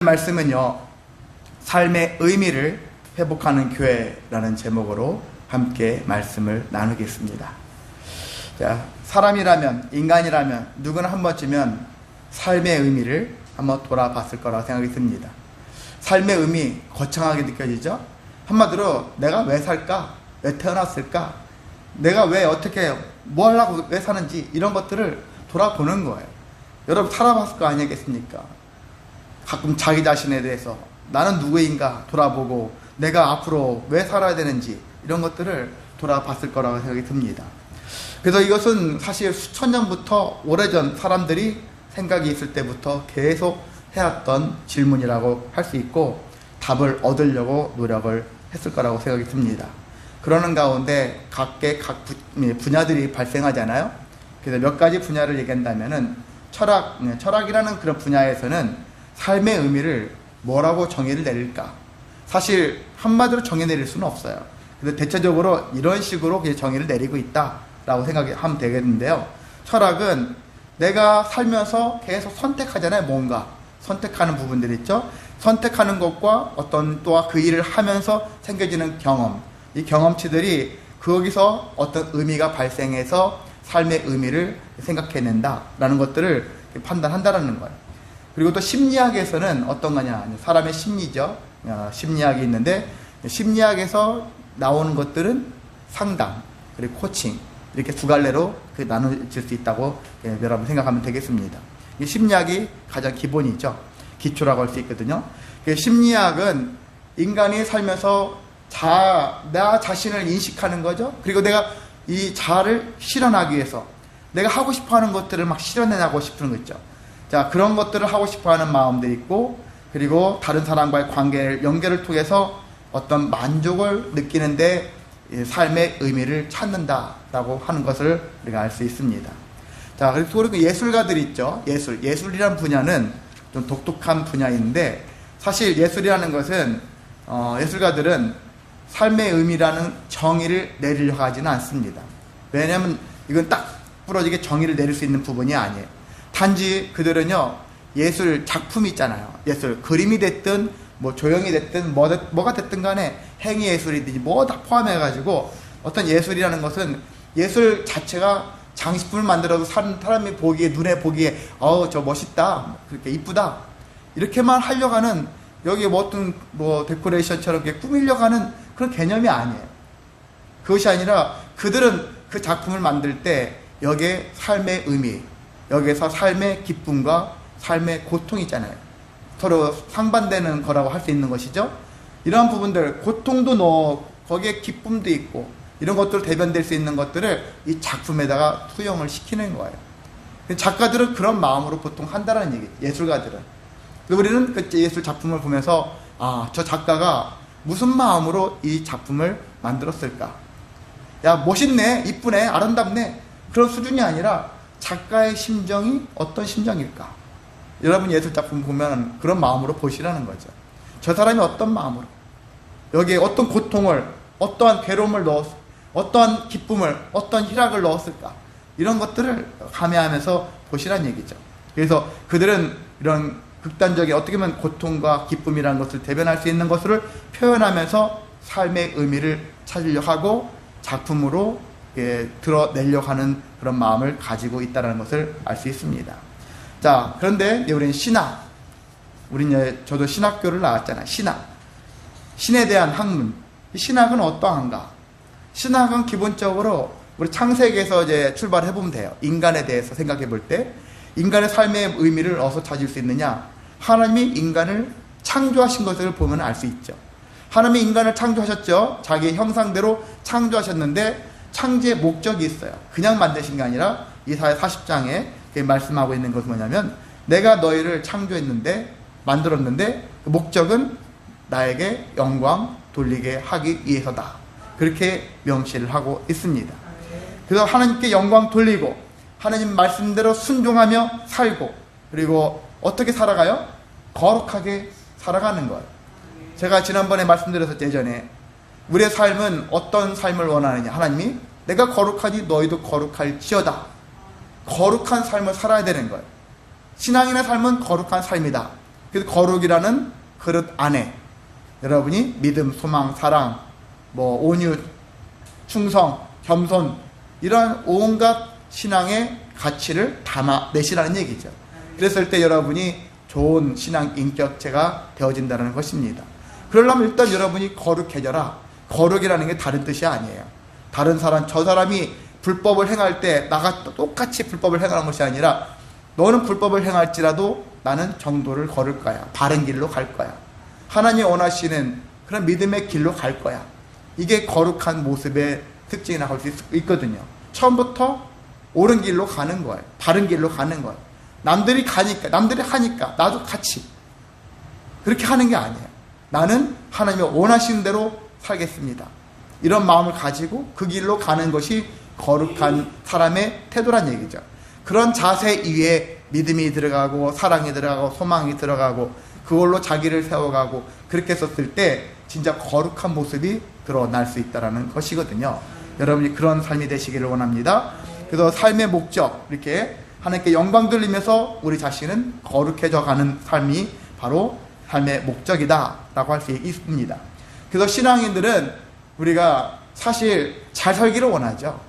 말씀은요, 삶의 의미를 회복하는 교회라는 제목으로 함께 말씀을 나누겠습니다. 자, 사람이라면, 인간이라면 누구나 한 번쯤은 삶의 의미를 한번 돌아봤을 거라고 생각이 듭니다. 삶의 의미 거창하게 느껴지죠? 한마디로 내가 왜 살까? 왜 태어났을까? 내가 왜 어떻게 뭐 하려고 왜 사는지 이런 것들을 돌아보는 거예요. 여러분 살아봤을 거 아니겠습니까? 가끔 자기 자신에 대해서 나는 누구인가 돌아보고 내가 앞으로 왜 살아야 되는지 이런 것들을 돌아봤을 거라고 생각이 듭니다. 그래서 이것은 사실 수천 년부터 오래전 사람들이 생각이 있을 때부터 계속 해왔던 질문이라고 할 수 있고 답을 얻으려고 노력을 했을 거라고 생각이 듭니다. 그러는 가운데 각 분야들이 발생하잖아요. 그래서 몇 가지 분야를 얘기한다면은 철학이라는 그런 분야에서는 삶의 의미를 뭐라고 정의를 내릴까? 사실 한마디로 정의 내릴 수는 없어요. 그래서 대체적으로 이런 식으로 정의를 내리고 있다라고 생각하면 되겠는데요. 철학은 내가 살면서 계속 선택하잖아요. 뭔가 선택하는 부분들이 있죠. 선택하는 것과 어떤 또한 그 일을 하면서 생겨지는 경험, 이 경험치들이 거기서 어떤 의미가 발생해서 삶의 의미를 생각해낸다라는 것들을 판단한다라는 거예요. 그리고 또 심리학에서는 어떤 거냐, 사람의 심리죠. 심리학이 있는데 심리학에서 나오는 것들은 상담 그리고 코칭 이렇게 두 갈래로 나눠질 수 있다고 여러분 생각하면 되겠습니다. 이 심리학이 가장 기본이죠. 기초라고 할 수 있거든요. 심리학은 인간이 살면서 나 자신을 인식하는 거죠. 그리고 내가 이 자아를 실현하기 위해서 내가 하고 싶어 하는 것들을 막 실현해나가고 싶은 거 있죠. 자, 그런 것들을 하고 싶어 하는 마음도 있고, 그리고 다른 사람과의 연결을 통해서 어떤 만족을 느끼는데 삶의 의미를 찾는다라고 하는 것을 우리가 알 수 있습니다. 자, 그리고 예술가들이 있죠. 예술이라는 분야는 좀 독특한 분야인데, 사실 예술이라는 것은, 예술가들은 삶의 의미라는 정의를 내리려고 하지는 않습니다. 왜냐하면 이건 딱 부러지게 정의를 내릴 수 있는 부분이 아니에요. 단지 그들은요, 예술 작품이 있잖아요. 예술, 그림이 됐든, 조형이 됐든, 뭐가 됐든 간에 행위 예술이든지 뭐 다 포함해가지고 어떤 예술이라는 것은 예술 자체가 장식품을 만들어도 사람이 보기에, 눈에 보기에, 저 멋있다, 그렇게 이쁘다, 이렇게만 하려고 하는, 여기 어떤 데코레이션처럼 이렇게 꾸미려고 하는 그런 개념이 아니에요. 그것이 아니라 그들은 그 작품을 만들 때 여기에 삶의 의미, 여기에서 삶의 기쁨과 삶의 고통이 있잖아요. 서로 상반되는 거라고 할 수 있는 것이죠. 이러한 부분들, 고통도 거기에 기쁨도 있고 이런 것들을 대변될 수 있는 것들을 이 작품에다가 투영을 시키는 거예요. 작가들은 그런 마음으로 보통 한다는 얘기죠. 예술가들은. 우리는 그 예술 작품을 보면서 저 작가가 무슨 마음으로 이 작품을 만들었을까? 야, 멋있네, 이쁘네, 아름답네, 그런 수준이 아니라 작가의 심정이 어떤 심정일까? 여러분 예술 작품 보면 그런 마음으로 보시라는 거죠. 저 사람이 어떤 마음으로, 여기에 어떤 고통을, 어떠한 괴로움을 어떠한 기쁨을, 어떤 희락을 넣었을까? 이런 것들을 감해하면서 보시란 얘기죠. 그래서 그들은 이런 극단적인, 어떻게 보면 고통과 기쁨이라는 것을 대변할 수 있는 것을 표현하면서 삶의 의미를 찾으려고 하고 작품으로 드러내려고 하는 그런 마음을 가지고 있다는 것을 알 수 있습니다. 자, 그런데 우리는 저도 신학교를 나왔잖아요. 신에 대한 학문. 신학은 어떠한가? 신학은 기본적으로 우리 창세기에서 출발해보면 돼요. 인간에 대해서 생각해 볼 때 인간의 삶의 의미를 어디서 찾을 수 있느냐? 하나님이 인간을 창조하신 것을 보면 알 수 있죠. 하나님이 인간을 창조하셨죠. 자기의 형상대로 창조하셨는데 창조의 목적이 있어요. 그냥 만드신 게 아니라 이사야 40장에 말씀하고 있는 것은 뭐냐면, 내가 너희를 창조했는데, 만들었는데 그 목적은 나에게 영광 돌리게 하기 위해서다. 그렇게 명시를 하고 있습니다. 그래서 하나님께 영광 돌리고 하나님 말씀대로 순종하며 살고, 그리고 어떻게 살아가요? 거룩하게 살아가는 거예요. 제가 지난번에 말씀드렸었죠. 예전에 우리의 삶은 어떤 삶을 원하느냐? 하나님이 내가 거룩하니 너희도 거룩할지어다. 거룩한 삶을 살아야 되는 거예요. 신앙인의 삶은 거룩한 삶이다. 그래서 거룩이라는 그릇 안에 여러분이 믿음, 소망, 사랑, 온유, 충성, 겸손 이런 온갖 신앙의 가치를 담아내시라는 얘기죠. 그랬을 때 여러분이 좋은 신앙 인격체가 되어진다는 것입니다. 그러려면 일단 여러분이 거룩해져라. 거룩이라는 게 다른 뜻이 아니에요. 다른 사람, 저 사람이 불법을 행할 때 나가 똑같이 불법을 행하는 것이 아니라 너는 불법을 행할지라도 나는 정도를 걸을 거야. 바른 길로 갈 거야. 하나님이 원하시는 그런 믿음의 길로 갈 거야. 이게 거룩한 모습의 특징이라고 할 수 있거든요. 처음부터 옳은 길로 가는 거예요. 바른 길로 가는 거예요. 남들이 하니까 나도 같이 그렇게 하는 게 아니에요. 나는 하나님이 원하시는 대로 살겠습니다. 이런 마음을 가지고 그 길로 가는 것이 거룩한 사람의 태도란 얘기죠. 그런 자세 위에 믿음이 들어가고 사랑이 들어가고 소망이 들어가고 그걸로 자기를 세워가고 그렇게 했었을 때 진짜 거룩한 모습이 드러날 수 있다는 것이거든요. 여러분이 그런 삶이 되시기를 원합니다. 그래서 삶의 목적, 이렇게 하나님께 영광 돌리면서 우리 자신은 거룩해져 가는 삶이 바로 삶의 목적이다 라고 할 수 있습니다. 그래서 신앙인들은 우리가 사실 잘 살기를 원하죠.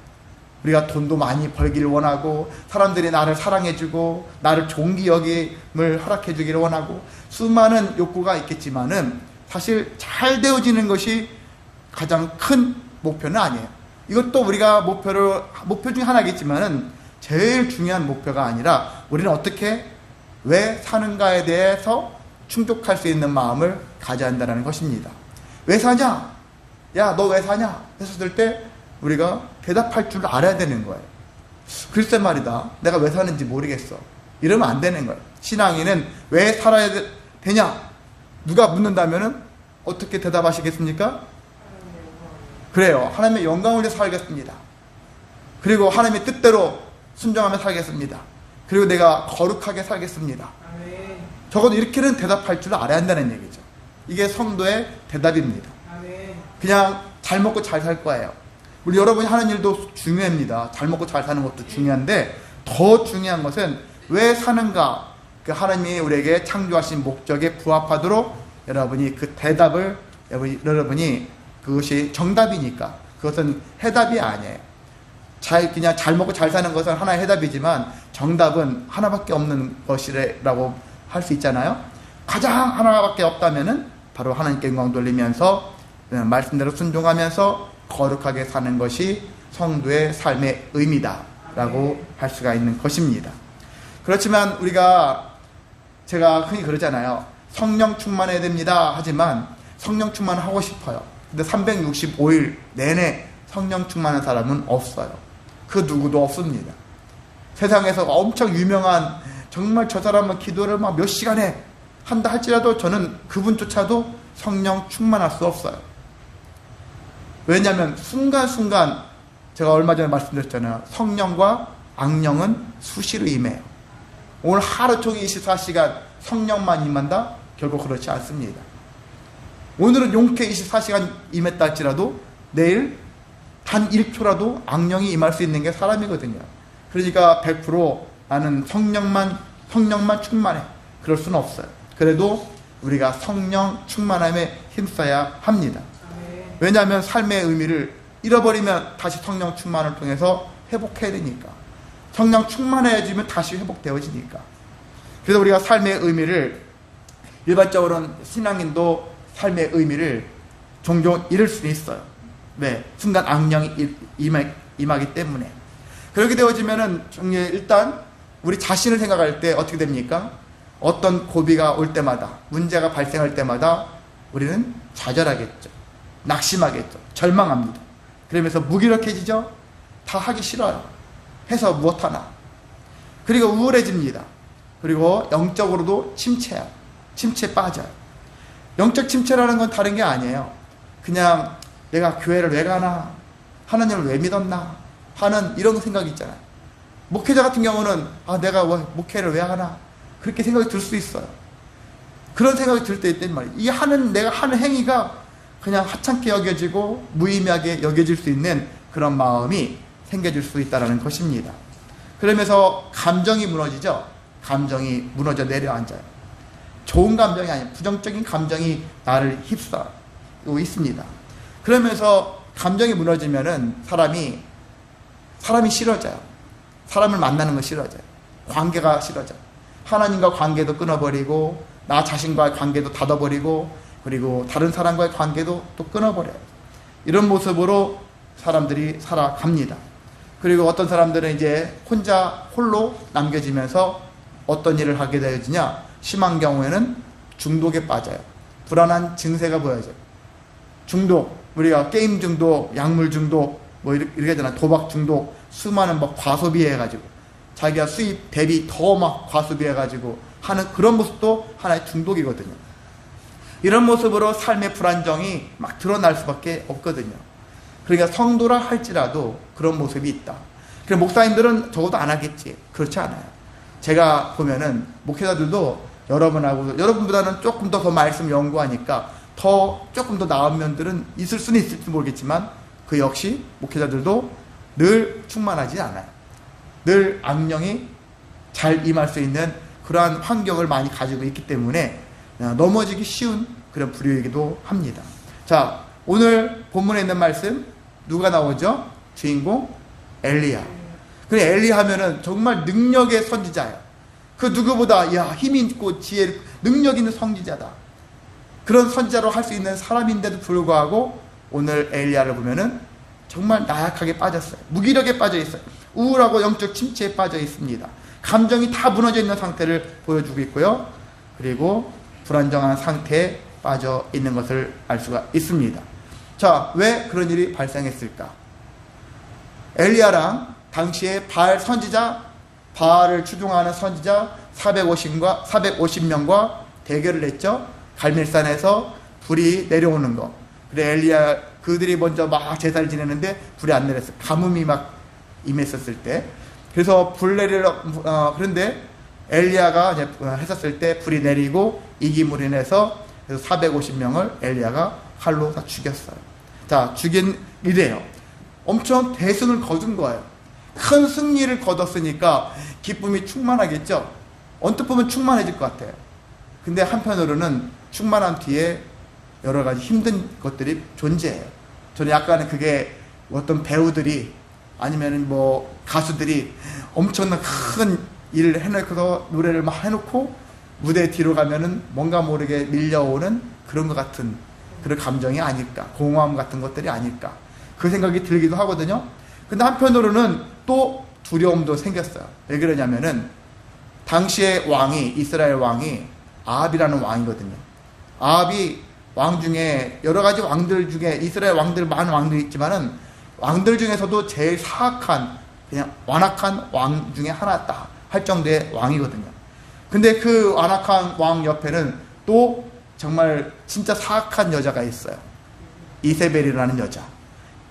우리가 돈도 많이 벌기를 원하고 사람들이 나를 사랑해주고 나를 존귀 여김을 허락해주기를 원하고 수많은 욕구가 있겠지만은 사실 잘 되어지는 것이 가장 큰 목표는 아니에요. 이것도 우리가 목표 중에 하나겠지만은 제일 중요한 목표가 아니라 우리는 어떻게 왜 사는가에 대해서 충족할 수 있는 마음을 가져야 한다는 것입니다. 왜 사냐? 야, 너 왜 사냐? 했었을 때 우리가 대답할 줄 알아야 되는 거예요. 글쎄 말이다. 내가 왜 사는지 모르겠어. 이러면 안 되는 거예요. 신앙인은 왜 살아야 되냐? 누가 묻는다면은 어떻게 대답하시겠습니까? 그래요. 하나님의 영광을 위해 살겠습니다. 그리고 하나님의 뜻대로 순종하며 살겠습니다. 그리고 내가 거룩하게 살겠습니다. 적어도 이렇게는 대답할 줄 알아야 한다는 얘기죠. 이게 성도의 대답입니다. 그냥 잘 먹고 잘 살 거예요. 우리 여러분이 하는 일도 중요합니다. 잘 먹고 잘 사는 것도 중요한데 더 중요한 것은 왜 사는가? 그 하나님이 우리에게 창조하신 목적에 부합하도록 여러분이 그 대답을 여러분이 그것이 정답이니까 그것은 해답이 아니에요. 그냥 잘 먹고 잘 사는 것은 하나의 해답이지만 정답은 하나밖에 없는 것이라고 할 수 있잖아요. 가장 하나밖에 없다면은 바로 하나님께 영광 돌리면서 말씀대로 순종하면서 거룩하게 사는 것이 성도의 삶의 의미다라고 할 수가 있는 것입니다. 그렇지만 제가 흔히 그러잖아요. 성령 충만해야 됩니다. 하지만 성령 충만하고 싶어요. 근데 365일 내내 성령 충만한 사람은 없어요. 그 누구도 없습니다. 세상에서 엄청 유명한 정말 저 사람은 기도를 막 몇 시간에 한다 할지라도 저는 그분조차도 성령 충만할 수 없어요. 왜냐하면 순간순간 제가 얼마 전에 말씀드렸잖아요. 성령과 악령은 수시로 임해요. 오늘 하루 종일 24시간 성령만 임한다? 결국 그렇지 않습니다. 오늘은 용케 24시간 임했다 할지라도 내일 단 1초라도 악령이 임할 수 있는 게 사람이거든요. 그러니까 100% 나는 성령만 충만해. 그럴 수는 없어요. 그래도 우리가 성령 충만함에 힘써야 합니다. 왜냐하면 삶의 의미를 잃어버리면 다시 성령 충만을 통해서 회복해야 되니까. 성령 충만해지면 다시 회복되어지니까. 그래서 우리가 삶의 의미를 일반적으로는 신앙인도 삶의 의미를 종종 잃을 수 있어요. 왜? 순간 악령이 임하기 때문에. 그렇게 되어지면은 일단 우리 자신을 생각할 때 어떻게 됩니까? 어떤 고비가 올 때마다, 문제가 발생할 때마다 우리는 좌절하겠죠. 낙심하겠죠. 절망합니다. 그러면서 무기력해지죠. 다 하기 싫어요. 해서 무엇하나. 그리고 우울해집니다. 그리고 영적으로도 침체에 빠져요. 영적 침체라는 건 다른 게 아니에요. 그냥 내가 교회를 왜 가나? 하나님을 왜 믿었나? 하는 이런 생각이 있잖아요. 목회자 같은 경우는 내가 목회를 왜 하나? 그렇게 생각이 들 수 있어요. 그런 생각이 들 때 있단 말이에요. 내가 하는 행위가 그냥 하찮게 여겨지고 무의미하게 여겨질 수 있는 그런 마음이 생겨질 수 있다는 것입니다. 그러면서 감정이 무너지죠. 감정이 무너져 내려앉아요. 좋은 감정이 아니라 부정적인 감정이 나를 휩싸고 있습니다. 그러면서 감정이 무너지면은 사람이 싫어져요. 사람을 만나는 거 싫어져요. 관계가 싫어져요. 하나님과 관계도 끊어버리고 나 자신과의 관계도 닫아버리고 그리고 다른 사람과의 관계도 또 끊어버려요. 이런 모습으로 사람들이 살아갑니다. 그리고 어떤 사람들은 이제 홀로 남겨지면서 어떤 일을 하게 되어지냐, 심한 경우에는 중독에 빠져요. 불안한 증세가 보여져요. 중독, 우리가 게임 중독, 약물 중독, 뭐 이렇게 되나, 도박 중독, 수많은 막 과소비해가지고 자기가 수입 대비 더 막 과소비해가지고 하는 그런 모습도 하나의 중독이거든요. 이런 모습으로 삶의 불안정이 막 드러날 수밖에 없거든요. 그러니까 성도라 할지라도 그런 모습이 있다. 그래서 목사님들은 적어도 안 하겠지. 그렇지 않아요. 제가 보면은 목회자들도 여러분보다는 조금 더 말씀 연구하니까 조금 더 나은 면들은 있을 수는 있을지 모르겠지만 그 역시 목회자들도 늘 충만하지 않아요. 늘 악령이 잘 임할 수 있는 그러한 환경을 많이 가지고 있기 때문에 넘어지기 쉬운 그런 부류이기도 합니다. 자, 오늘 본문에 있는 말씀 누가 나오죠? 주인공 엘리야. 그래, 엘리야 하면은 정말 능력의 선지자예요. 그 누구보다 힘이 있고 지혜, 능력 있는 선지자다. 그런 선지자로 할 수 있는 사람인데도 불구하고 오늘 엘리야를 보면은 정말 나약하게 빠졌어요. 무기력에 빠져 있어요. 우울하고 영적 침체에 빠져 있습니다. 감정이 다 무너져 있는 상태를 보여주고 있고요. 그리고 불안정한 상태에 빠져 있는 것을 알 수가 있습니다. 자, 왜 그런 일이 발생했을까? 엘리야랑 당시에 바알을 추종하는 선지자 450명과 대결을 했죠. 갈멜산에서 불이 내려오는 거. 그래, 그들이 먼저 막 제사를 지내는데 불이 안 내렸어요. 가뭄이 막 임했었을 때. 그래서 그런데 엘리야가 했었을 때 불이 내리고 이김으로 인해서 450명을 엘리야가 칼로 다 죽였어요. 자, 죽인 이래요. 엄청 대승을 거둔 거예요. 큰 승리를 거뒀으니까 기쁨이 충만하겠죠. 언뜻 보면 충만해질 것 같아요. 근데 한편으로는 충만한 뒤에 여러 가지 힘든 것들이 존재해요. 저는 약간은 그게 어떤 배우들이 아니면 뭐 가수들이 엄청난 큰 일을 해놓고서 노래를 막 해놓고 무대 뒤로 가면은 뭔가 모르게 밀려오는 그런 것 같은 그런 감정이 아닐까, 공허함 같은 것들이 아닐까, 그 생각이 들기도 하거든요. 근데 한편으로는 또 두려움도 생겼어요. 왜 그러냐면은 당시의 이스라엘 왕이 아합이라는 왕이거든요. 아합이 왕 중에 여러 가지 왕들 중에 이스라엘 많은 왕들이 있지만은 왕들 중에서도 제일 사악한, 그냥 완악한 왕 중에 하나다 할 정도의 왕이거든요. 근데 그 완악한 왕 옆에는 또 정말 진짜 사악한 여자가 있어요. 이세벨이라는 여자.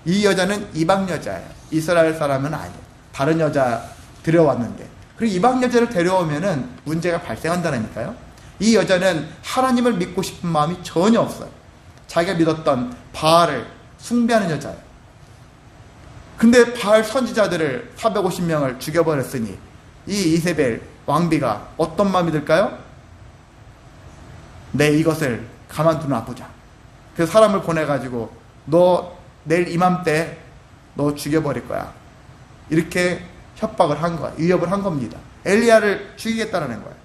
이 여자는 이방 여자예요. 이스라엘 사람은 아니에요. 다른 여자 들여왔는데. 그리고 이방 여자를 데려오면은 문제가 발생한다니까요. 이 여자는 하나님을 믿고 싶은 마음이 전혀 없어요. 자기가 믿었던 바알을 숭배하는 여자예요. 근데 바알 선지자들을 450명을 죽여버렸으니 이 이세벨 왕비가 어떤 마음이 들까요? 이것을 가만두나 보자. 그래서 사람을 보내가지고 너 내일 이맘때 너 죽여버릴 거야. 이렇게 협박을 한 거야. 위협을 한 겁니다. 엘리야를 죽이겠다는 거예요.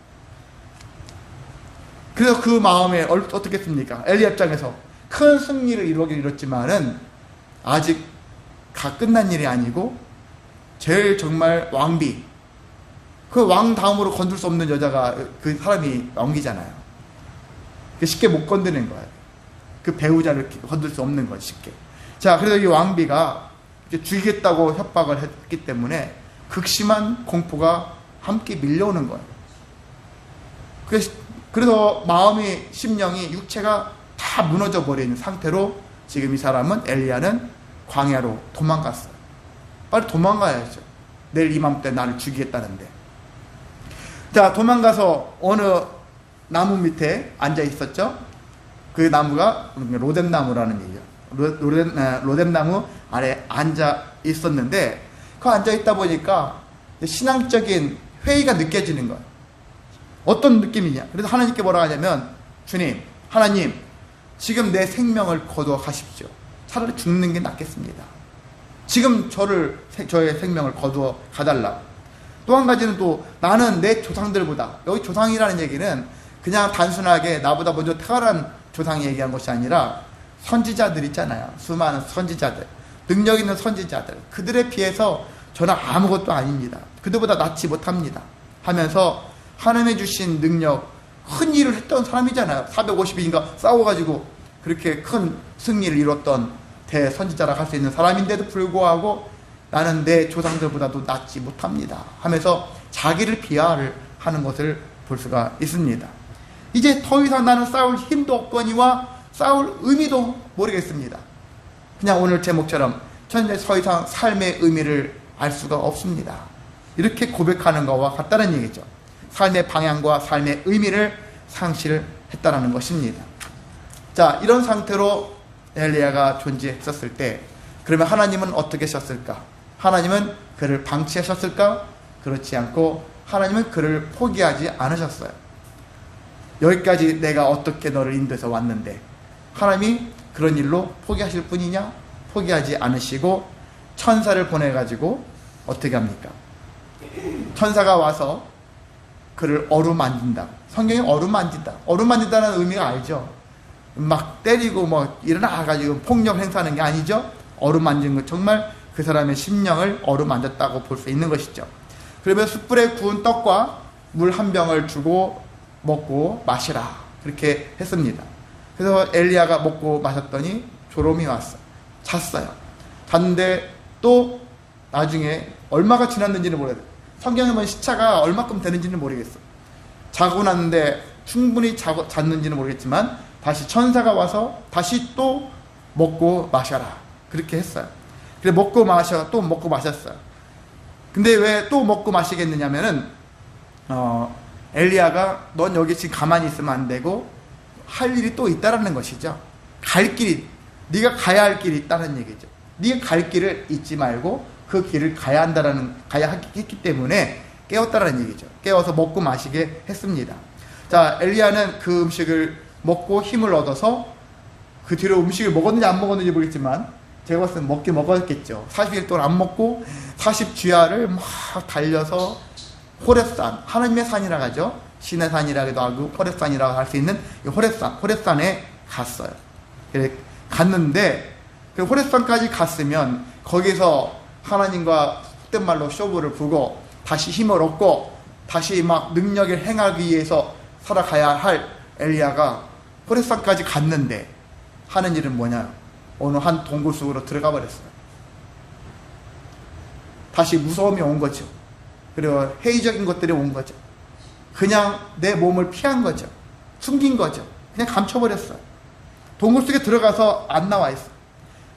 그래서 그 마음에 어떻겠습니까? 엘리야 입장에서 큰 승리를 이뤘지만은 아직 다 끝난 일이 아니고 제일 정말 왕비, 그 왕 다음으로 건들 수 없는 여자가 그 사람이 왕비잖아요. 쉽게 못 건드는 거예요. 그 배우자를 건들 수 없는 거예요, 쉽게. 자, 그래서 이 왕비가 죽이겠다고 협박을 했기 때문에 극심한 공포가 함께 밀려오는 거예요. 그래서 마음이, 심령이, 육체가 다 무너져 버리는 상태로 지금 이 사람은, 엘리야는 광야로 도망갔어요. 빨리 도망가야죠. 내일 이맘때 나를 죽이겠다는데. 자, 도망가서 어느 나무 밑에 앉아 있었죠. 그 나무가 로뎀나무라는 얘기예요. 로뎀나무 아래 앉아 있었는데, 그 앉아 있다 보니까 신앙적인 회의가 느껴지는 거예요. 어떤 느낌이냐. 그래서 하나님께 뭐라 하냐면, 주님, 하나님, 지금 내 생명을 거두어 가십시오. 차라리 죽는 게 낫겠습니다. 지금 저의 생명을 거두어 가달라. 또 한 가지는 또 나는 내 조상들보다, 여기 조상이라는 얘기는 그냥 단순하게 나보다 먼저 태어난 조상이 얘기한 것이 아니라 선지자들 있잖아요. 수많은 선지자들, 능력 있는 선지자들, 그들에 비해서 저는 아무것도 아닙니다. 그들보다 낫지 못합니다 하면서 하나님이 주신 능력, 큰 일을 했던 사람이잖아요. 450인가 싸워가지고 그렇게 큰 승리를 이뤘던 대선지자라 할 수 있는 사람인데도 불구하고 나는 내 조상들보다도 낫지 못합니다 하면서 자기를 비하를 하는 것을 볼 수가 있습니다. 이제 더 이상 나는 싸울 힘도 없거니와 싸울 의미도 모르겠습니다. 그냥 오늘 제목처럼 저는 더 이상 삶의 의미를 알 수가 없습니다. 이렇게 고백하는 것과 같다는 얘기죠. 삶의 방향과 삶의 의미를 상실했다는 것입니다. 자, 이런 상태로 엘리야가 존재했었을 때 그러면 하나님은 어떻게 하셨을까? 하나님은 그를 방치하셨을까? 그렇지 않고 하나님은 그를 포기하지 않으셨어요. 여기까지 내가 어떻게 너를 인도해서 왔는데 하나님이 그런 일로 포기하실 뿐이냐? 포기하지 않으시고 천사를 보내가지고 어떻게 합니까? 천사가 와서 그를 어루만진다. 성경이 어루만진다. 어루만진다는 의미가 알죠? 막 때리고 뭐 일어나가지고 폭력 행사하는 게 아니죠? 어루만진 것, 정말 그 사람의 심령을 어루만졌다고 볼 수 있는 것이죠. 그러면 숯불에 구운 떡과 물 한 병을 주고 먹고 마시라, 그렇게 했습니다. 그래서 엘리야가 먹고 마셨더니 졸음이 왔어요. 잤어요. 잤는데 또 나중에 얼마가 지났는지는 모르겠어요. 성경에 보면 시차가 얼마큼 되는지는 모르겠어요. 자고 났는데 충분히 잤는지는 모르겠지만 다시 천사가 와서 다시 또 먹고 마셔라, 그렇게 했어요. 그래 또 먹고 마셨어요. 근데 왜 또 먹고 마시겠느냐면은 엘리야가 넌 여기 지금 가만히 있으면 안 되고 할 일이 또 있다라는 것이죠. 갈 길이, 네가 가야 할 길이 있다는 얘기죠. 네가 갈 길을 잊지 말고 그 길을 가야 했기 때문에 깨웠다라는 얘기죠. 깨워서 먹고 마시게 했습니다. 자, 엘리야는 그 음식을 먹고 힘을 얻어서 그 뒤로 음식을 먹었는지 안 먹었는지 모르겠지만 제가 봤을 땐 먹긴 먹었겠죠. 40일 동안 안 먹고 40주야를 막 달려서 호렙산, 하나님의 산이라고 하죠. 신의 산이라고도 하고 호렙산이라고 할 수 있는 이 호렙산에 갔어요. 갔는데 그 호렙산까지 갔으면 거기서 하나님과 속된 말로 쇼부를 부고 다시 힘을 얻고 다시 막 능력을 행하기 위해서 살아가야 할 엘리야가 호렙산까지 갔는데 하는 일은 뭐냐? 어느 한 동굴 속으로 들어가 버렸어요. 다시 무서움이 온 거죠. 그리고 회의적인 것들이 온 거죠. 그냥 내 몸을 피한 거죠. 숨긴 거죠. 그냥 감춰버렸어요. 동굴 속에 들어가서 안 나와 있어요.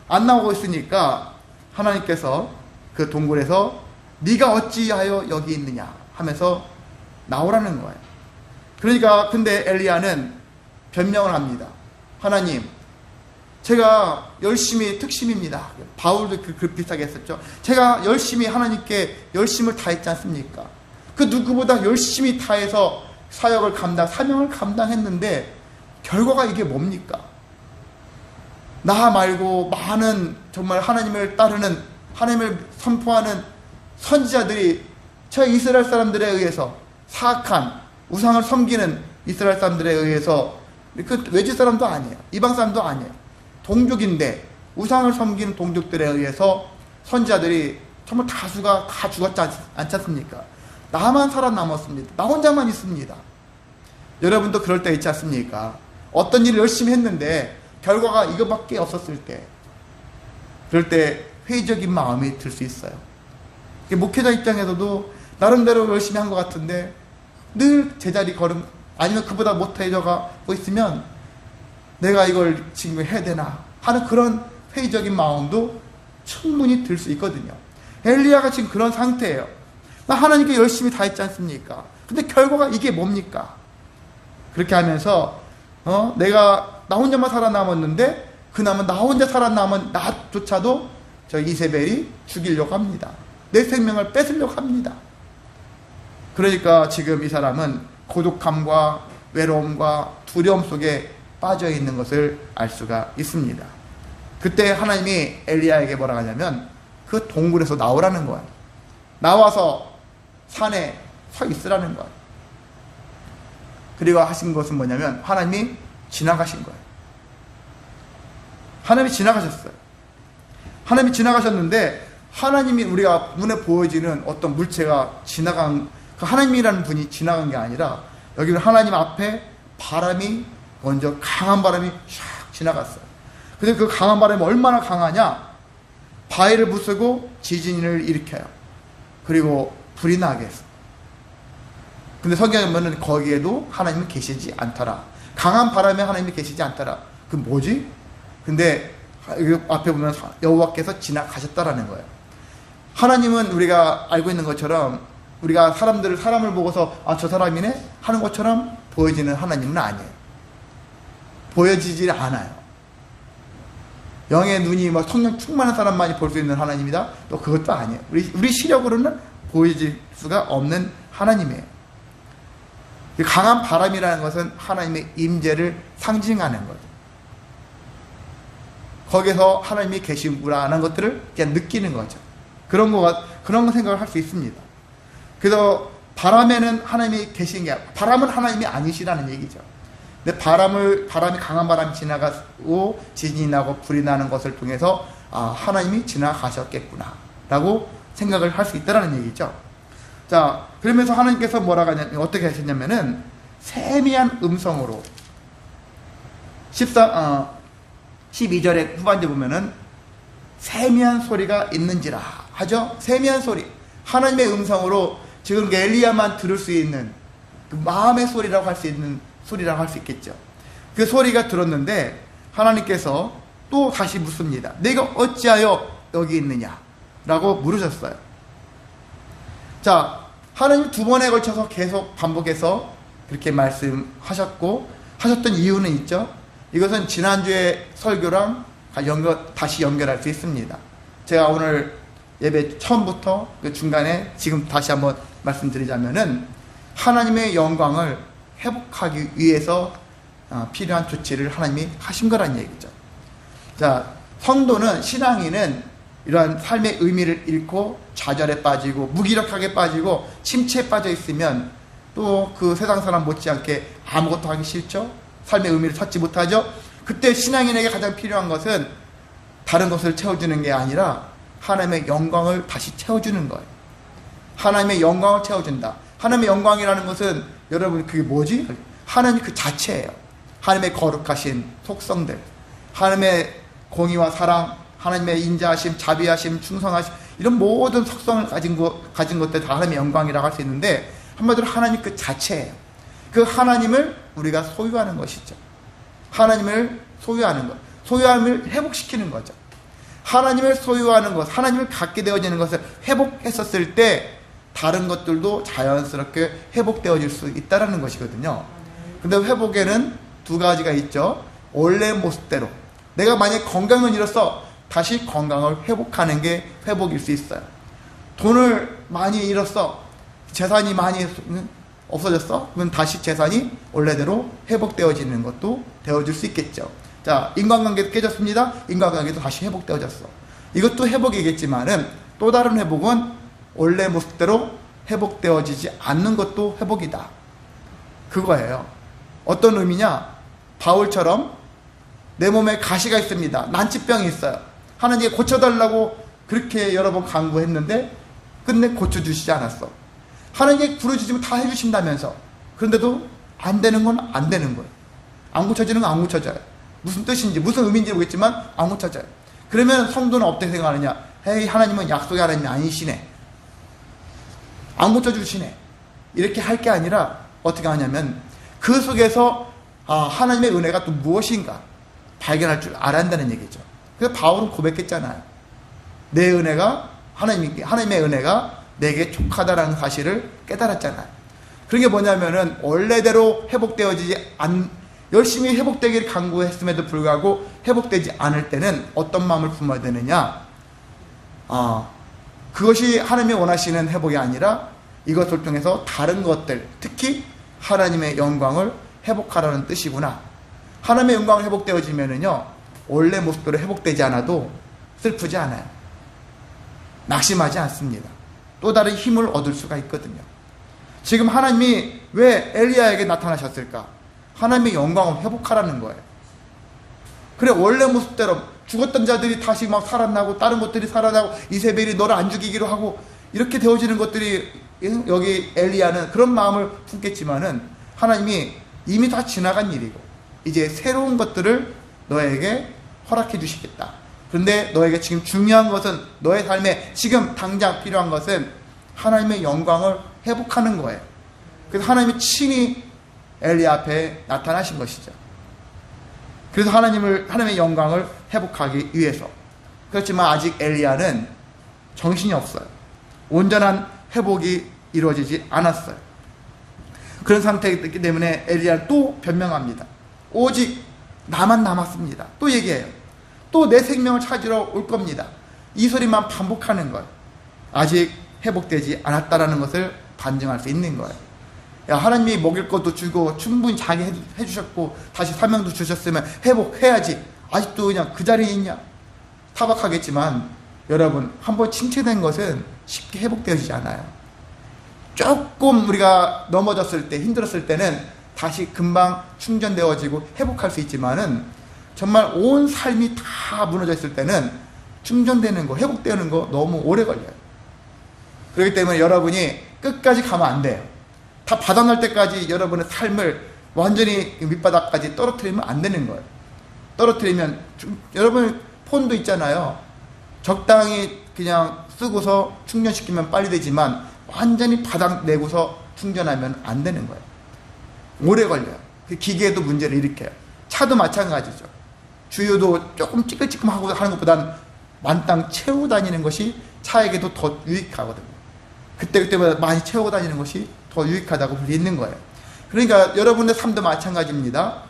안 나오고 있으니까 하나님께서 그 동굴에서 네가 어찌하여 여기 있느냐 하면서 나오라는 거예요. 그러니까 근데 엘리야는 변명을 합니다. 하나님, 제가 열심히 특심입니다. 바울도 그 비슷하게 했었죠. 제가 열심히 하나님께 열심을 다했지 않습니까? 그 누구보다 열심히 다해서 사명을 감당했는데 결과가 이게 뭡니까? 나 말고 많은 정말 하나님을 따르는, 하나님을 선포하는 선지자들이 저 이스라엘 사람들에 의해서 사악한 우상을 섬기는 이스라엘 사람들에 의해서, 그 외지 사람도 아니에요. 이방 사람도 아니에요. 동족인데 우상을 섬기는 동족들에 의해서 선지자들이 정말 다수가 다 죽었지 않지 않습니까? 나만 살아남았습니다. 나 혼자만 있습니다. 여러분도 그럴 때 있지 않습니까? 어떤 일을 열심히 했는데 결과가 이거밖에 없었을 때, 그럴 때 회의적인 마음이 들 수 있어요. 목회자 입장에서도 나름대로 열심히 한 것 같은데 늘 제자리 걸음, 아니면 그보다 못해져 가고 있으면 내가 이걸 지금 해야 되나 하는 그런 회의적인 마음도 충분히 들 수 있거든요. 엘리야가 지금 그런 상태예요. 나 하나님께 열심히 다 했지 않습니까? 근데 결과가 이게 뭡니까? 그렇게 하면서 내가 나 혼자만 살아남았는데 그나마 나 혼자 살아남은 나조차도 저 이세벨이 죽이려고 합니다. 내 생명을 뺏으려고 합니다. 그러니까 지금 이 사람은 고독함과 외로움과 두려움 속에 빠져 있는 것을 알 수가 있습니다. 그때 하나님이 엘리야에게 뭐라 하냐면 그 동굴에서 나오라는 거예요. 나와서 산에 서 있으라는 거예요. 그리고 하신 것은 뭐냐면 하나님이 지나가신 거예요. 하나님이 지나가셨어요. 하나님이 지나가셨는데 하나님이 우리가 눈에 보여지는 어떤 물체가 지나간, 그 하나님이라는 분이 지나간 게 아니라 여기는 하나님 앞에 바람이 먼저 강한 바람이 샥 지나갔어요. 근데 그 강한 바람이 얼마나 강하냐? 바위를 부수고 지진을 일으켜요. 그리고 불이 나게 했어요. 근데 성경에 보면 거기에도 하나님은 계시지 않더라. 강한 바람에 하나님이 계시지 않더라. 그 뭐지? 근데 앞에 보면 여호와께서 지나가셨다라는 거예요. 하나님은 우리가 알고 있는 것처럼 우리가 사람을 보고서 저 사람이네 하는 것처럼 보여지는 하나님은 아니에요. 보여지질 않아요. 영의 눈이 뭐 성령 충만한 사람만이 볼 수 있는 하나님이다? 또 그것도 아니에요. 우리 시력으로는 보여질 수가 없는 하나님이에요. 강한 바람이라는 것은 하나님의 임재를 상징하는 거죠. 거기서 하나님이 계시구나라는 것들을 그냥 느끼는 거죠. 그런 생각을 할 수 있습니다. 그래서 바람에는 하나님이 계신 게, 바람은 하나님이 아니시라는 얘기죠. 근데 바람이 강한 바람이 지나가고 지진이 나고 불이 나는 것을 통해서 하나님이 지나가셨겠구나 라고 생각을 할 수 있다는 얘기죠. 자, 그러면서 하나님께서 뭐라고 하냐면 어떻게 하셨냐면은 세미한 음성으로 12절의 후반대 보면은 세미한 소리가 있는지라 하죠. 세미한 소리, 하나님의 음성으로 지금 엘리야만 들을 수 있는 그 마음의 소리라고 할 수 있는 소리라고 할 수 있겠죠. 그 소리가 들었는데 하나님께서 또 다시 묻습니다. 내가 어찌하여 여기 있느냐 라고 물으셨어요. 자, 하나님 두 번에 걸쳐서 계속 반복해서 그렇게 말씀하셨고 하셨던 이유는 있죠. 이것은 지난주에 설교랑 다시 연결할 수 있습니다. 제가 오늘 예배 처음부터 그 중간에 지금 다시 한번 말씀드리자면은 하나님의 영광을 회복하기 위해서 필요한 조치를 하나님이 하신 거란 얘기죠. 자, 성도는, 신앙인은 이러한 삶의 의미를 잃고 좌절에 빠지고 무기력하게 빠지고 침체에 빠져 있으면 또 그 세상 사람 못지않게 아무것도 하기 싫죠. 삶의 의미를 찾지 못하죠. 그때 신앙인에게 가장 필요한 것은 다른 것을 채워주는 게 아니라 하나님의 영광을 다시 채워주는 거예요. 하나님의 영광을 채워준다. 하나님의 영광이라는 것은 여러분 그게 뭐지? 하나님 그 자체예요. 하나님의 거룩하신 속성들, 하나님의 공의와 사랑, 하나님의 인자하심, 자비하심, 충성하심, 이런 모든 속성을 가진 것들 다 하나님의 영광이라고 할 수 있는데 한마디로 하나님 그 자체예요. 그 하나님을 우리가 소유하는 것이죠. 하나님을 소유하는 것, 소유함을 회복시키는 거죠. 하나님을 소유하는 것, 하나님을 갖게 되어지는 것을 회복했었을 때 다른 것들도 자연스럽게 회복되어질 수 있다는 것이거든요. 근데 회복에는 두 가지가 있죠. 원래 모습대로, 내가 만약에 건강을 잃었어, 다시 건강을 회복하는 게 회복일 수 있어요. 돈을 많이 잃었어, 재산이 많이 없어졌어, 그럼 다시 재산이 원래대로 회복되어지는 것도 되어질 수 있겠죠. 자, 인간관계도 깨졌습니다. 인간관계도 다시 회복되어졌어. 이것도 회복이겠지만은 또 다른 회복은 원래 모습대로 회복되어지지 않는 것도 회복이다. 그거예요. 어떤 의미냐? 바울처럼 내 몸에 가시가 있습니다. 난치병이 있어요. 하나님께 고쳐달라고 그렇게 여러 번 간구했는데 끝내 고쳐주시지 않았어. 하나님께 부르짖으면 다 해주신다면서. 그런데도 안 되는 건 안 되는 거예요. 안 고쳐지는 건 안 고쳐져요. 무슨 뜻인지 무슨 의미인지 모르겠지만 안 고쳐져요. 그러면 성도는 어떻게 생각하느냐? 에이, 하나님은 약속의 하나님이 아니시네, 안 고쳐주시네, 이렇게 할 게 아니라 어떻게 하냐면 그 속에서 하나님의 은혜가 또 무엇인가 발견할 줄 알아야 한다는 얘기죠. 그래서 바울은 고백했잖아요. 내 은혜가 하나님의 은혜가 내게 족하다라는 사실을 깨달았잖아요. 그런 게 뭐냐면은 원래대로 회복되어지지 열심히 회복되기를 간구했음에도 불구하고 회복되지 않을 때는 어떤 마음을 품어야 되느냐? 그것이 하나님이 원하시는 회복이 아니라 이것을 통해서 다른 것들, 특히 하나님의 영광을 회복하라는 뜻이구나. 하나님의 영광이 회복되어지면은요, 원래 모습대로 회복되지 않아도 슬프지 않아요. 낙심하지 않습니다. 또 다른 힘을 얻을 수가 있거든요. 지금 하나님이 왜 엘리야에게 나타나셨을까? 하나님의 영광을 회복하라는 거예요. 그래, 원래 모습대로 죽었던 자들이 다시 막 살아나고 다른 것들이 살아나고 이세벨이 너를 안 죽이기로 하고 이렇게 되어지는 것들이, 여기 엘리야는 그런 마음을 품겠지만은 하나님이 이미 다 지나간 일이고 이제 새로운 것들을 너에게 허락해 주시겠다. 그런데 너에게 지금 중요한 것은, 너의 삶에 지금 당장 필요한 것은 하나님의 영광을 회복하는 거예요. 그래서 하나님이 친히 엘리야 앞에 나타나신 것이죠. 그래서 하나님의 영광을 회복하기 위해서. 그렇지만 아직 엘리야는 정신이 없어요. 온전한 회복이 이루어지지 않았어요. 그런 상태이기 때문에 엘리야는 또 변명합니다. 오직 나만 남았습니다. 또 얘기해요. 또 내 생명을 찾으러 올 겁니다. 이 소리만 반복하는 거예요. 아직 회복되지 않았다라는 것을 반증할 수 있는 거예요. 야, 하나님이 먹일 것도 주고 충분히 자기 해주셨고 다시 사명도 주셨으면 회복해야지. 아직도 그냥 그 자리에 있냐? 타박하겠지만 여러분, 한번 침체된 것은 쉽게 회복되어지지 않아요. 조금 우리가 넘어졌을 때, 힘들었을 때는 다시 금방 충전되어지고 회복할 수 있지만은 정말 온 삶이 다 무너져 있을 때는 충전되는 거, 회복되는 거 너무 오래 걸려요. 그렇기 때문에 여러분이 끝까지 가면 안 돼요. 다 바닥날 때까지 여러분의 삶을 완전히 밑바닥까지 떨어뜨리면 안 되는 거예요. 떨어뜨리면, 여러분 폰도 있잖아요. 적당히 그냥 쓰고서 충전시키면 빨리 되지만 완전히 바닥 내고서 충전하면 안 되는 거예요. 오래 걸려요. 그 기계도 문제를 일으켜요. 차도 마찬가지죠. 주유도 조금 찌끌찌끌하고 하는 것보단 만땅 채우고 다니는 것이 차에게도 더 유익하거든요. 그때마다 많이 채우고 다니는 것이 더 유익하다고 볼 수 있는 거예요. 그러니까 여러분의 삶도 마찬가지입니다.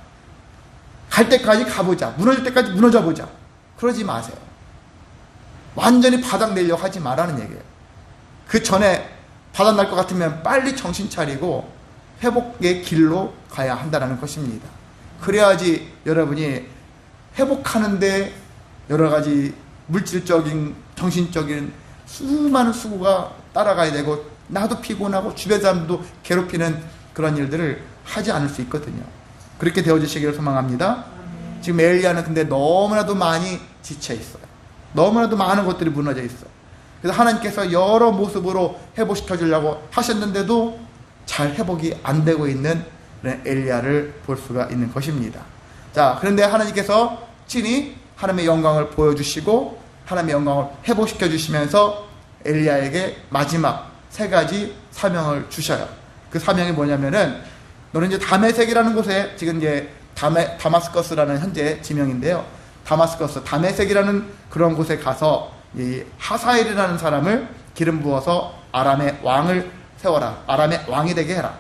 갈 때까지 가보자. 무너질 때까지 무너져보자. 그러지 마세요. 완전히 바닥 내려고 하지 말라는 얘기예요. 그 전에 바닥 날 것 같으면 빨리 정신 차리고 회복의 길로 가야 한다는 것입니다. 그래야지 여러분이 회복하는데 여러 가지 물질적인, 정신적인 수많은 수고가 따라가야 되고, 나도 피곤하고 주변 사람도 괴롭히는 그런 일들을 하지 않을 수 있거든요. 그렇게 되어주시기를 소망합니다. 지금 엘리야는 근데 너무나도 많이 지쳐 있어요. 너무나도 많은 것들이 무너져 있어요. 그래서 하나님께서 여러 모습으로 회복시켜 주려고 하셨는데도 잘 회복이 안 되고 있는 엘리야를 볼 수가 있는 것입니다. 자, 그런데 하나님께서 친히 하나님의 영광을 보여주시고 하나님의 영광을 회복시켜 주시면서 엘리야에게 마지막 3가지 사명을 주셔요. 그 사명이 뭐냐면은, 너는 이제 다메섹이라는 곳에, 지금 이제 다마스커스라는 현재 지명인데요. 다메섹이라는 그런 곳에 가서 이 하사엘이라는 사람을 기름 부어서 아람의 왕을 세워라. 아람의 왕이 되게 해라.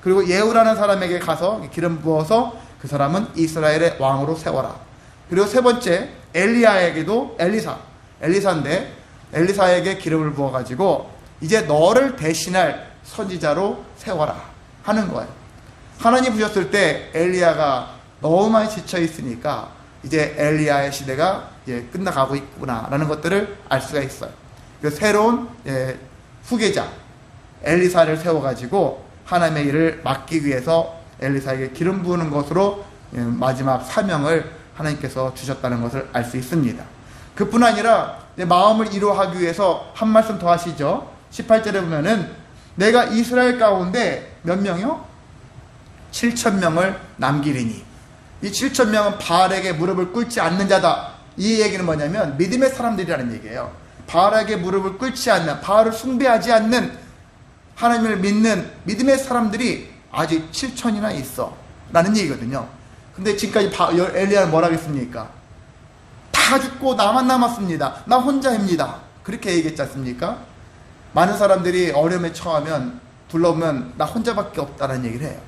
그리고 예후라는 사람에게 가서 기름 부어서 그 사람은 이스라엘의 왕으로 세워라. 그리고 3번째 엘리야에게도 엘리사인데 엘리사에게 기름을 부어가지고 이제 너를 대신할 선지자로 세워라 하는 거예요. 하나님 부셨을 때 엘리야가 너무 많이 지쳐 있으니까 이제 엘리야의 시대가 이제 끝나가고 있구나라는 것들을 알 수가 있어요. 그래서 새로운 후계자 엘리사를 세워가지고 하나님의 일을 맡기 위해서 엘리사에게 기름 부으는 것으로 마지막 사명을 하나님께서 주셨다는 것을 알 수 있습니다. 그뿐 아니라 마음을 이루하기 위해서 한 말씀 더 하시죠. 18절에 보면은 내가 이스라엘 가운데 몇 명이요? 7,000명을 남기리니, 이 7,000명은 바알에게 무릎을 꿇지 않는 자다. 이 얘기는 뭐냐면 믿음의 사람들이라는 얘기예요. 바알에게 무릎을 꿇지 않는, 바알을 숭배하지 않는, 하나님을 믿는 믿음의 사람들이 아직 7,000이나 있어 라는 얘기거든요. 근데 지금까지 엘리야는 뭐라 했습니까? 다 죽고 나만 남았습니다. 나 혼자입니다. 그렇게 얘기했지 않습니까? 많은 사람들이 어려움에 처하면 둘러보면 나 혼자밖에 없다는 얘기를 해요.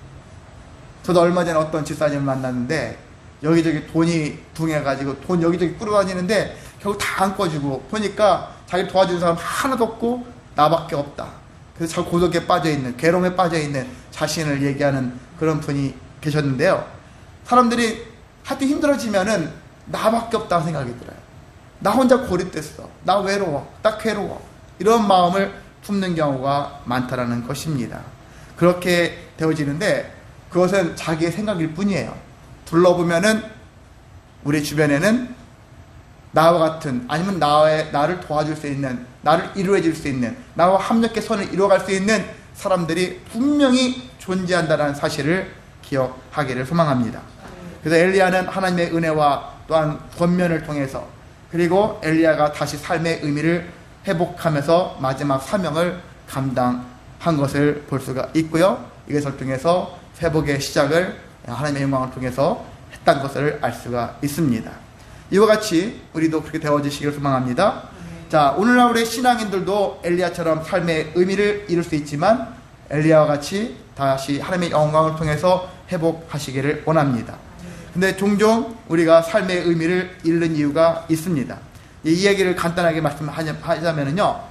저도 얼마 전에 어떤 집사님을 만났는데 여기저기 돈이 둥해가지고 돈 여기저기 끌어다니는데 결국 다 안 꺼주고 보니까 자기 도와주는 사람 하나도 없고 나밖에 없다. 그래서 저 고독에 빠져있는, 괴로움에 빠져있는 자신을 얘기하는 그런 분이 계셨는데요. 사람들이 하여튼 힘들어지면은 나밖에 없다고 생각이 들어요. 나 혼자 고립됐어. 나 외로워. 나 괴로워. 이런 마음을 품는 경우가 많다라는 것입니다. 그렇게 되어지는데 그것은 자기의 생각일 뿐이에요. 둘러보면은 우리 주변에는 나와 같은, 아니면 나를 도와줄 수 있는, 나를 이루어 줄 수 있는, 나와 함께 선을 이루어갈 수 있는 사람들이 분명히 존재한다는 사실을 기억하기를 소망합니다. 그래서 엘리야는 하나님의 은혜와 또한 권면을 통해서, 그리고 엘리야가 다시 삶의 의미를 회복하면서 마지막 사명을 감당한 것을 볼 수가 있고요. 이것을 통해서 회복의 시작을 하나님의 영광을 통해서 했던 것을 알 수가 있습니다. 이와 같이 우리도 그렇게 되어지시기를 소망합니다. 자, 오늘날 우리 신앙인들도 엘리야처럼 삶의 의미를 이룰 수 있지만 엘리야와 같이 다시 하나님의 영광을 통해서 회복하시기를 원합니다. 근데 종종 우리가 삶의 의미를 잃는 이유가 있습니다. 이 얘기를 간단하게 말씀하자면요,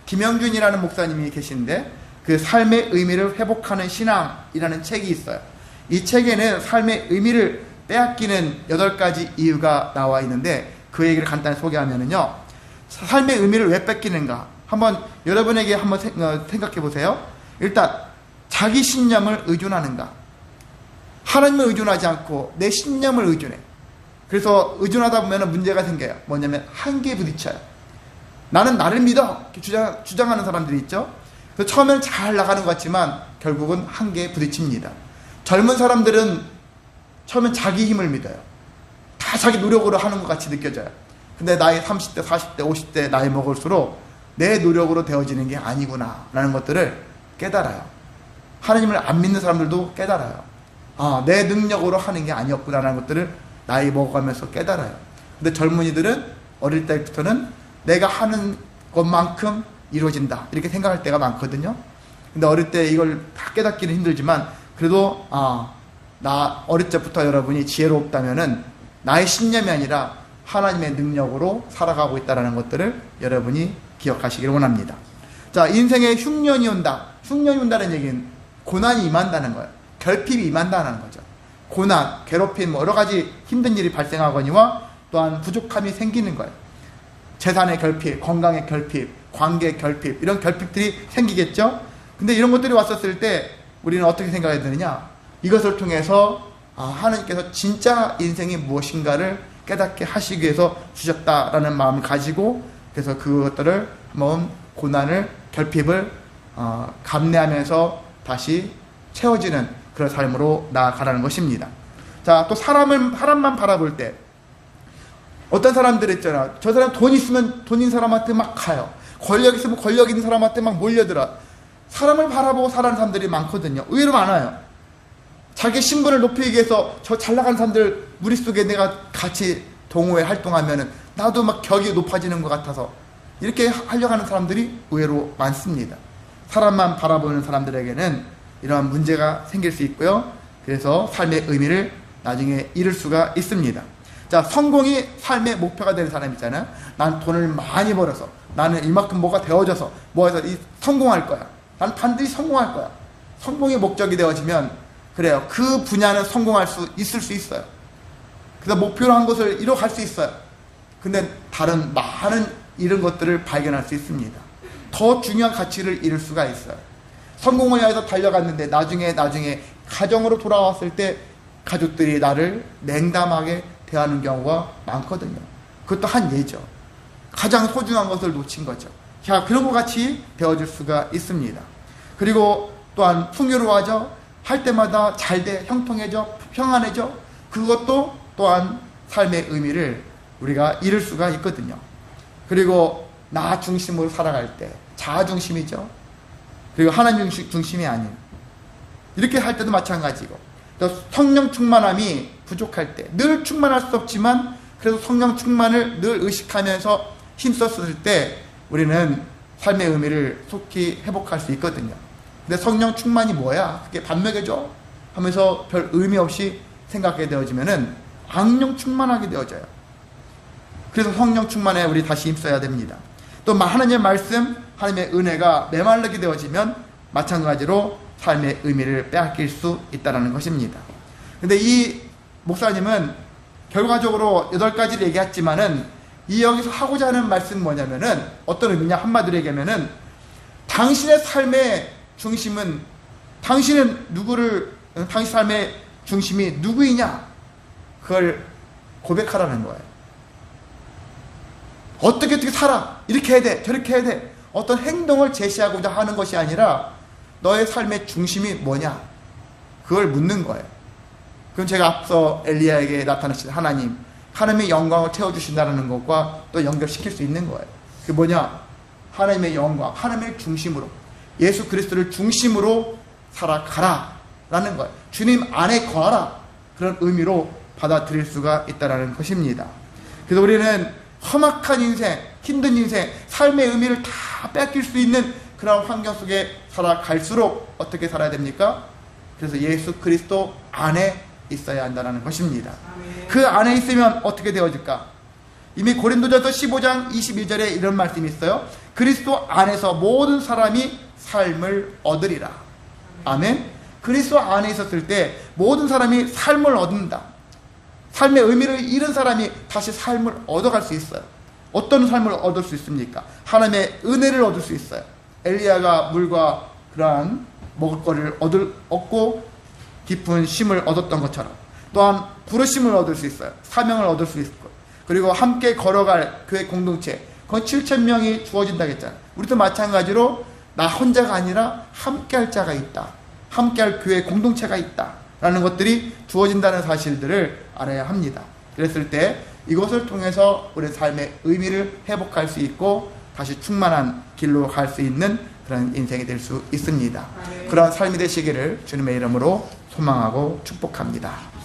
김영준이라는 목사님이 계신데 그 삶의 의미를 회복하는 신앙이라는 책이 있어요. 이 책에는 삶의 의미를 빼앗기는 8가지 이유가 나와 있는데 그 얘기를 간단히 소개하면요, 삶의 의미를 왜 뺏기는가 한번 여러분에게 한번 생각해 보세요. 일단 자기 신념을 의존하는가, 하나님을 의존하지 않고 내 신념을 의존해. 그래서 의존하다 보면 문제가 생겨요. 뭐냐면 한계에 부딪혀요. 나는 나를 믿어 이렇게 주장하는 사람들이 있죠. 그래서 처음에는 잘 나가는 것 같지만 결국은 한계에 부딪힙니다. 젊은 사람들은 처음엔 자기 힘을 믿어요. 다 자기 노력으로 하는 것 같이 느껴져요. 근데 나이 30대, 40대, 50대 나이 먹을수록 내 노력으로 되어지는 게 아니구나 라는 것들을 깨달아요. 하나님을 안 믿는 사람들도 깨달아요. 내 능력으로 하는 게 아니었구나 라는 것들을 나이 먹어가면서 깨달아요. 근데 젊은이들은 어릴 때부터는 내가 하는 것만큼 이루어진다 이렇게 생각할 때가 많거든요. 근데 어릴 때 이걸 다 깨닫기는 힘들지만 그래도 나 어릴 때부터 여러분이 지혜롭다면은 나의 신념이 아니라 하나님의 능력으로 살아가고 있다는 것들을 여러분이 기억하시길 원합니다. 자, 인생에 흉년이 온다. 흉년이 온다는 얘기는 고난이 임한다는 거예요. 결핍이 임한다는 거죠. 고난, 괴롭힘, 여러 가지 힘든 일이 발생하거니와 또한 부족함이 생기는 거예요. 재산의 결핍, 건강의 결핍, 관계의 결핍, 이런 결핍들이 생기겠죠. 근데 이런 것들이 왔었을 때 우리는 어떻게 생각해야 되느냐, 이것을 통해서 하나님께서 진짜 인생이 무엇인가를 깨닫게 하시기 위해서 주셨다라는 마음을 가지고, 그래서 그것들을 한번 고난을, 결핍을 감내하면서 다시 채워지는 그런 삶으로 나아가라는 것입니다. 자, 또 사람만 바라볼 때 어떤 사람들 있잖아. 저 사람 돈 있으면 돈 있는 사람한테 막 가요. 권력 있으면 권력 있는 사람한테 막 몰려들어. 사람을 바라보고 살아가는 사람들이 많거든요. 의외로 많아요. 자기 신분을 높이기 위해서 저 잘나가는 사람들 무리 속에 내가 같이 동호회 활동하면은 나도 막 격이 높아지는 것 같아서 이렇게 하려고 하는 사람들이 의외로 많습니다. 사람만 바라보는 사람들에게는 이러한 문제가 생길 수 있고요. 그래서 삶의 의미를 나중에 잃을 수가 있습니다. 자, 성공이 삶의 목표가 되는 사람 있잖아요. 난 돈을 많이 벌어서, 나는 이만큼 뭐가 되어져서 뭐해서 성공할 거야. 난 반드시 성공할 거야. 성공의 목적이 되어지면 그래요. 그 분야는 성공할 수 있을 수 있어요. 그래서 목표로 한 것을 이뤄갈 수 있어요. 근데 다른 많은 이런 것들을 발견할 수 있습니다. 더 중요한 가치를 잃을 수가 있어요. 성공을 위해서 달려갔는데 나중에 가정으로 돌아왔을 때 가족들이 나를 냉담하게 대하는 경우가 많거든요. 그것도 한 예죠. 가장 소중한 것을 놓친 거죠. 자, 그런 것 같이 되어줄 수가 있습니다. 그리고 또한 풍요로워져, 할 때마다 잘 돼, 형통해져, 평안해져. 그것도 또한 삶의 의미를 우리가 잃을 수가 있거든요. 그리고 나 중심으로 살아갈 때 자아 중심이죠. 그리고 하나님 중심이 아닌, 이렇게 할 때도 마찬가지고, 성령 충만함이 부족할 때, 늘 충만할 수 없지만 그래도 성령 충만을 늘 의식하면서 힘썼을 때 우리는 삶의 의미를 속히 회복할 수 있거든요. 근데 성령 충만이 뭐야? 그게 밥 먹여줘? 하면서 별 의미 없이 생각하게 되어지면은 악령 충만하게 되어져요. 그래서 성령 충만에 우리 다시 힘써야 됩니다. 또 하나님의 말씀, 하나님의 은혜가 메말르게 되어지면 마찬가지로 삶의 의미를 빼앗길 수 있다는 것입니다. 근데 이 목사님은 결과적으로 8가지를 얘기했지만은 이 여기서 하고자 하는 말씀은 뭐냐면은 어떤 의미냐, 한마디로 얘기하면은 당신의 삶의 중심은 당신 삶의 중심이 누구이냐, 그걸 고백하라는 거예요. 어떻게 살아, 이렇게 해야 돼, 저렇게 해야 돼, 어떤 행동을 제시하고자 하는 것이 아니라 너의 삶의 중심이 뭐냐, 그걸 묻는 거예요. 그럼 제가 앞서 엘리야에게 나타나신 하나님의 영광을 채워주신다는 것과 또 연결시킬 수 있는 거예요. 그게 뭐냐, 하나님의 영광, 하나님의 중심으로, 예수 그리스도를 중심으로 살아가라 라는 거예요. 주님 안에 거하라, 그런 의미로 받아들일 수가 있다는 것입니다. 그래서 우리는 험악한 인생, 힘든 인생, 삶의 의미를 다 뺏길 수 있는 그런 환경 속에 살아갈수록 어떻게 살아야 됩니까? 그래서 예수 그리스도 안에 있어야 한다는 것입니다. 그 안에 있으면 어떻게 되어질까? 이미 고린도전서 15장 21절에 이런 말씀이 있어요. 그리스도 안에서 모든 사람이 삶을 얻으리라. 아멘. 그리스도 안에 있었을 때 모든 사람이 삶을 얻는다. 삶의 의미를 잃은 사람이 다시 삶을 얻어갈 수 있어요. 어떤 삶을 얻을 수 있습니까? 하나님의 은혜를 얻을 수 있어요. 엘리야가 물과 그러한 먹을거리를 얻고 깊은 쉼을 얻었던 것처럼, 또한 부르심을 얻을 수 있어요. 사명을 얻을 수 있고, 그리고 함께 걸어갈 교회 공동체, 그건 7,000명이 주어진다고 했잖아요. 우리도 마찬가지로 나 혼자가 아니라 함께할 자가 있다, 함께할 교회 공동체가 있다 라는 것들이 주어진다는 사실들을 알아야 합니다. 그랬을 때 이것을 통해서 우리 삶의 의미를 회복할 수 있고 다시 충만한 길로 갈 수 있는 그런 인생이 될 수 있습니다. 그런 삶이 되시기를 주님의 이름으로 소망하고 축복합니다.